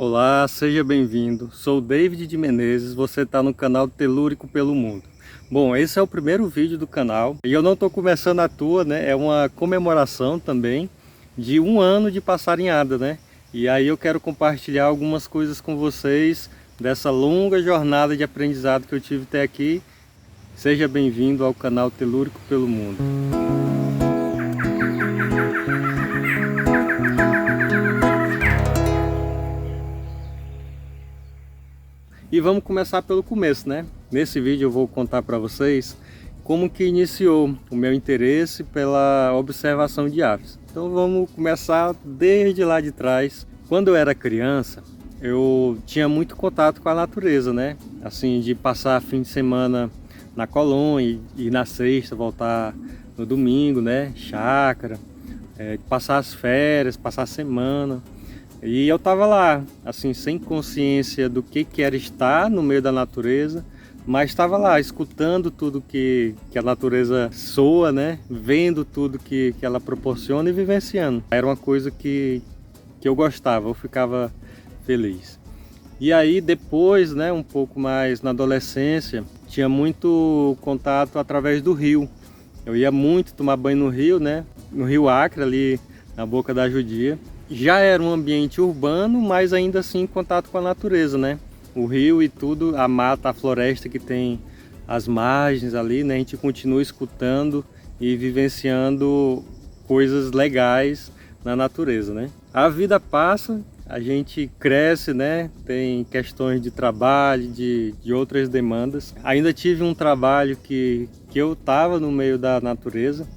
Olá, seja bem-vindo. Sou David de Menezes, você está no canal Telúrico pelo Mundo. Bom, esse é o primeiro vídeo do canal e eu não estou começando à toa, né? É uma comemoração também de 1 ano de passarinhada, né? E aí eu quero compartilhar algumas coisas com vocês dessa longa jornada de aprendizado que eu tive até aqui. Seja bem-vindo ao canal Telúrico pelo Mundo. E vamos começar pelo começo, né? Nesse vídeo eu vou contar para vocês como que iniciou o meu interesse pela observação de aves. Então vamos começar desde lá de trás. Quando eu era criança, eu tinha muito contato com a natureza, né? Assim, de passar fim de semana na colônia e na sexta voltar no domingo, né? Chácara, passar as férias, passar a semana. E eu tava lá, assim, sem consciência do que era estar no meio da natureza, mas estava lá, escutando tudo que a natureza soa, né? Vendo tudo que ela proporciona e vivenciando. Era uma coisa que eu gostava, eu ficava feliz. E aí depois, né, um pouco mais na adolescência, tinha muito contato através do rio. Eu ia muito tomar banho no rio, né? No Rio Acre, ali na Boca da Judia. Já era um ambiente urbano, mas ainda assim em contato com a natureza, né? O rio e tudo, a mata, a floresta que tem as margens ali, né? A gente continua escutando e vivenciando coisas legais na natureza, né? A vida passa, a gente cresce, né? Tem questões de trabalho, de outras demandas. Ainda tive um trabalho que eu estava no meio da natureza.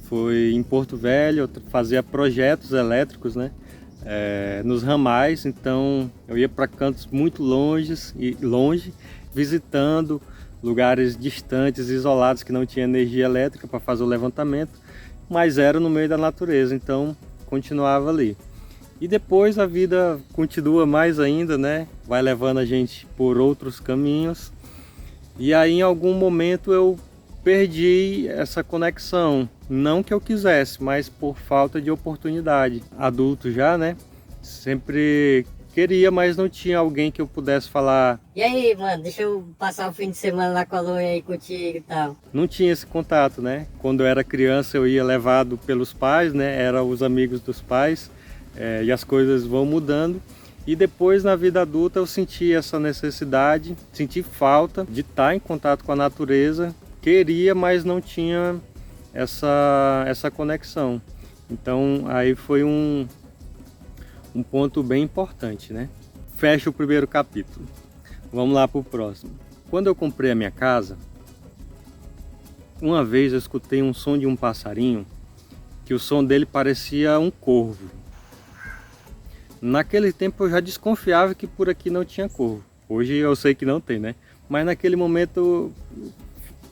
Foi em Porto Velho, eu fazia projetos elétricos, né? Nos ramais, então eu ia para cantos muito longe, visitando lugares distantes, isolados, que não tinha energia elétrica para fazer o levantamento, mas era no meio da natureza, então continuava ali. E depois a vida continua mais ainda, né? Vai levando a gente por outros caminhos. E aí em algum momento eu perdi essa conexão, não que eu quisesse, mas por falta de oportunidade. Adulto já, né? Sempre queria, mas não tinha alguém que eu pudesse falar. E aí, mano, deixa eu passar o fim de semana na colônia aí contigo e tal. Não tinha esse contato, né? Quando eu era criança eu ia levado pelos pais, né? Eram os amigos dos pais, e as coisas vão mudando. E depois na vida adulta eu senti essa necessidade, senti falta de estar em contato com a natureza. Queria, mas não tinha essa conexão. Então aí foi um ponto bem importante, né? Fecha o primeiro capítulo. Vamos lá para o próximo. Quando eu comprei a minha casa, uma vez eu escutei um som de um passarinho, que o som dele parecia um corvo. Naquele tempo eu já desconfiava que por aqui não tinha corvo. Hoje eu sei que não tem, né? Mas naquele momento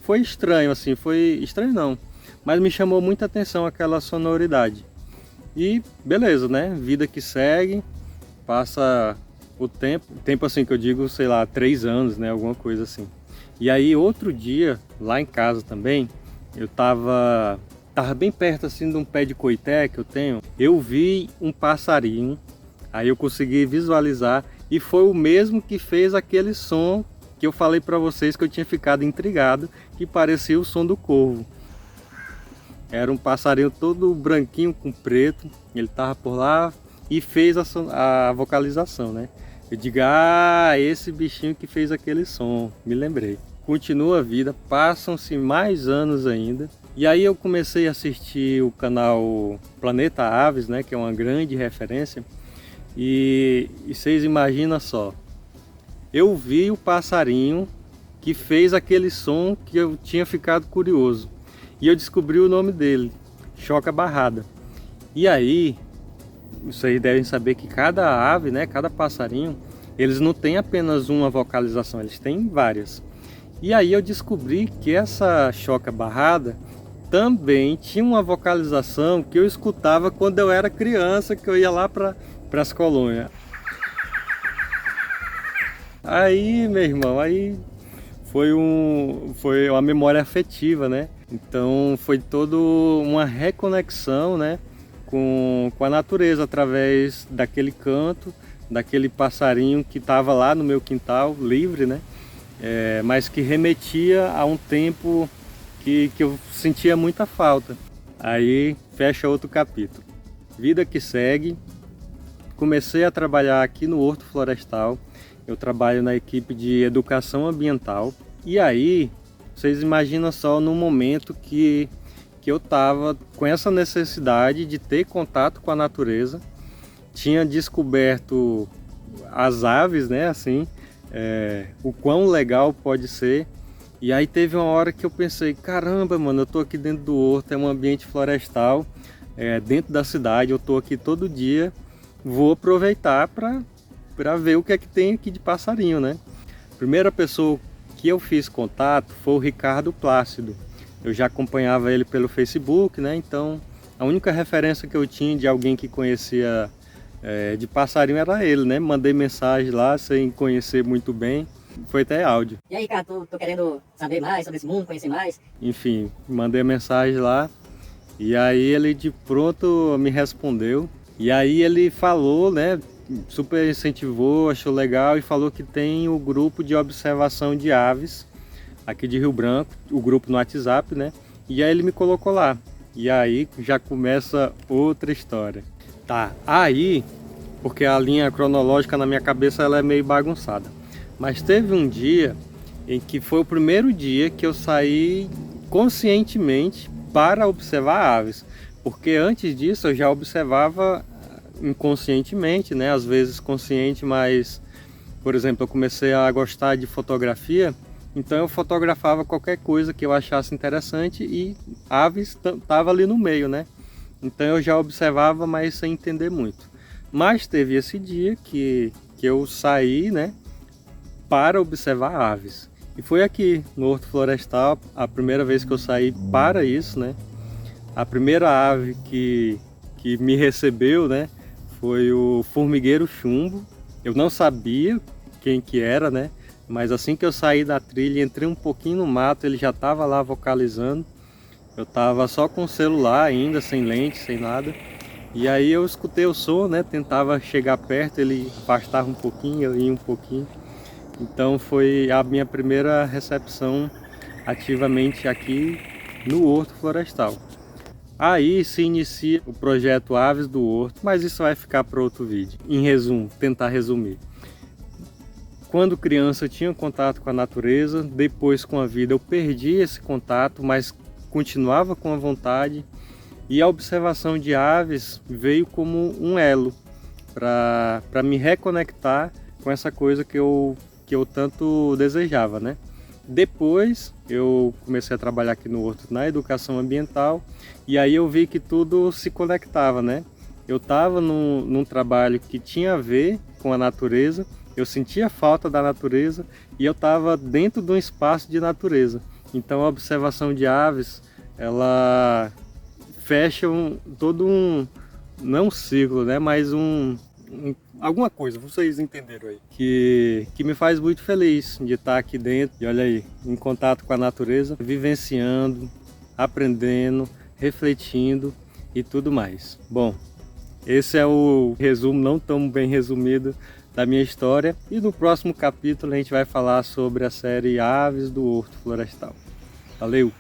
foi estranho, assim, foi estranho não, mas me chamou muita atenção aquela sonoridade. E beleza, né? Vida que segue, passa o tempo assim que eu digo, sei lá, 3 anos, né? Alguma coisa assim. E aí outro dia, lá em casa também, eu tava bem perto assim de um pé de coité que eu tenho. Eu vi um passarinho, aí eu consegui visualizar e foi o mesmo que fez aquele som que eu falei para vocês que eu tinha ficado intrigado, que parecia o som do corvo. Era um passarinho todo branquinho com preto, ele estava por lá e fez a vocalização, né? Eu digo, esse bichinho que fez aquele som, me lembrei. Continua a vida, passam-se mais anos ainda. E aí eu comecei a assistir o canal Planeta Aves, né? Que é uma grande referência. E vocês imaginam só, eu vi o passarinho que fez aquele som que eu tinha ficado curioso. E eu descobri o nome dele, choca barrada. E aí, vocês devem saber que cada ave, né, cada passarinho, eles não têm apenas uma vocalização, eles têm várias. E aí eu descobri que essa choca barrada também tinha uma vocalização que eu escutava quando eu era criança, que eu ia lá para as colônias. Aí, meu irmão, aí foi uma memória afetiva, né? Então foi toda uma reconexão, né, com a natureza através daquele canto, daquele passarinho que estava lá no meu quintal, livre, né? Mas que remetia a um tempo que eu sentia muita falta. Aí fecha outro capítulo. Vida que segue. Comecei a trabalhar aqui no Horto Florestal. Eu trabalho na equipe de educação ambiental. E aí, vocês imaginam só no momento que eu estava com essa necessidade de ter contato com a natureza. Tinha descoberto as aves, né, assim, o quão legal pode ser. E aí teve uma hora que eu pensei, caramba, mano, eu tô aqui dentro do horto, é um ambiente florestal, dentro da cidade, eu tô aqui todo dia, vou aproveitar para ver o que é que tem aqui de passarinho, né? A primeira pessoa que eu fiz contato foi o Ricardo Plácido. Eu já acompanhava ele pelo Facebook, né? Então a única referência que eu tinha de alguém que conhecia de passarinho era ele, né? Mandei mensagem lá sem conhecer muito bem, foi até áudio. E aí, Ricardo, tô querendo saber mais sobre esse mundo, conhecer mais? Enfim, mandei mensagem lá e aí ele de pronto me respondeu. E aí ele falou, né? Super incentivou, achou legal e falou que tem o grupo de observação de aves aqui de Rio Branco, o grupo no WhatsApp, né? E aí ele me colocou lá. E aí já começa outra história. Tá, aí, porque a linha cronológica na minha cabeça ela é meio bagunçada. Mas teve um dia em que foi o primeiro dia que eu saí conscientemente para observar aves. Porque antes disso eu já observava inconscientemente, né? Às vezes consciente, mas, por exemplo, eu comecei a gostar de fotografia, então eu fotografava qualquer coisa que eu achasse interessante e aves estavam ali no meio, né? Então eu já observava, mas sem entender muito. Mas teve esse dia que eu saí, né, para observar aves. E foi aqui no Horto Florestal, a primeira vez que eu saí para isso, né? A primeira ave que me recebeu, né, foi o formigueiro chumbo. Eu não sabia quem que era, né? Mas assim que eu saí da trilha, entrei um pouquinho no mato, ele já estava lá vocalizando. Eu estava só com o celular ainda, sem lente, sem nada. E aí eu escutei o som, né? Tentava chegar perto, ele afastava um pouquinho, eu ia um pouquinho. Então foi a minha primeira recepção ativamente aqui no Horto Florestal. Aí se inicia o projeto Aves do Horto, mas isso vai ficar para outro vídeo. Em resumo, tentar resumir. Quando criança eu tinha contato com a natureza, depois com a vida eu perdi esse contato, mas continuava com a vontade. E a observação de aves veio como um elo para me reconectar com essa coisa que eu tanto desejava, né? Depois eu comecei a trabalhar aqui no Horto na educação ambiental e aí eu vi que tudo se conectava, né? Eu estava num trabalho que tinha a ver com a natureza, eu sentia falta da natureza e eu estava dentro de um espaço de natureza. Então a observação de aves, ela fecha todo um, não um ciclo, né? Mas alguma coisa, vocês entenderam aí, que me faz muito feliz de estar aqui dentro, e olha aí, em contato com a natureza, vivenciando, aprendendo, refletindo e tudo mais. Bom, esse é o resumo não tão bem resumido da minha história, e no próximo capítulo a gente vai falar sobre a série Aves do Horto Florestal. Valeu!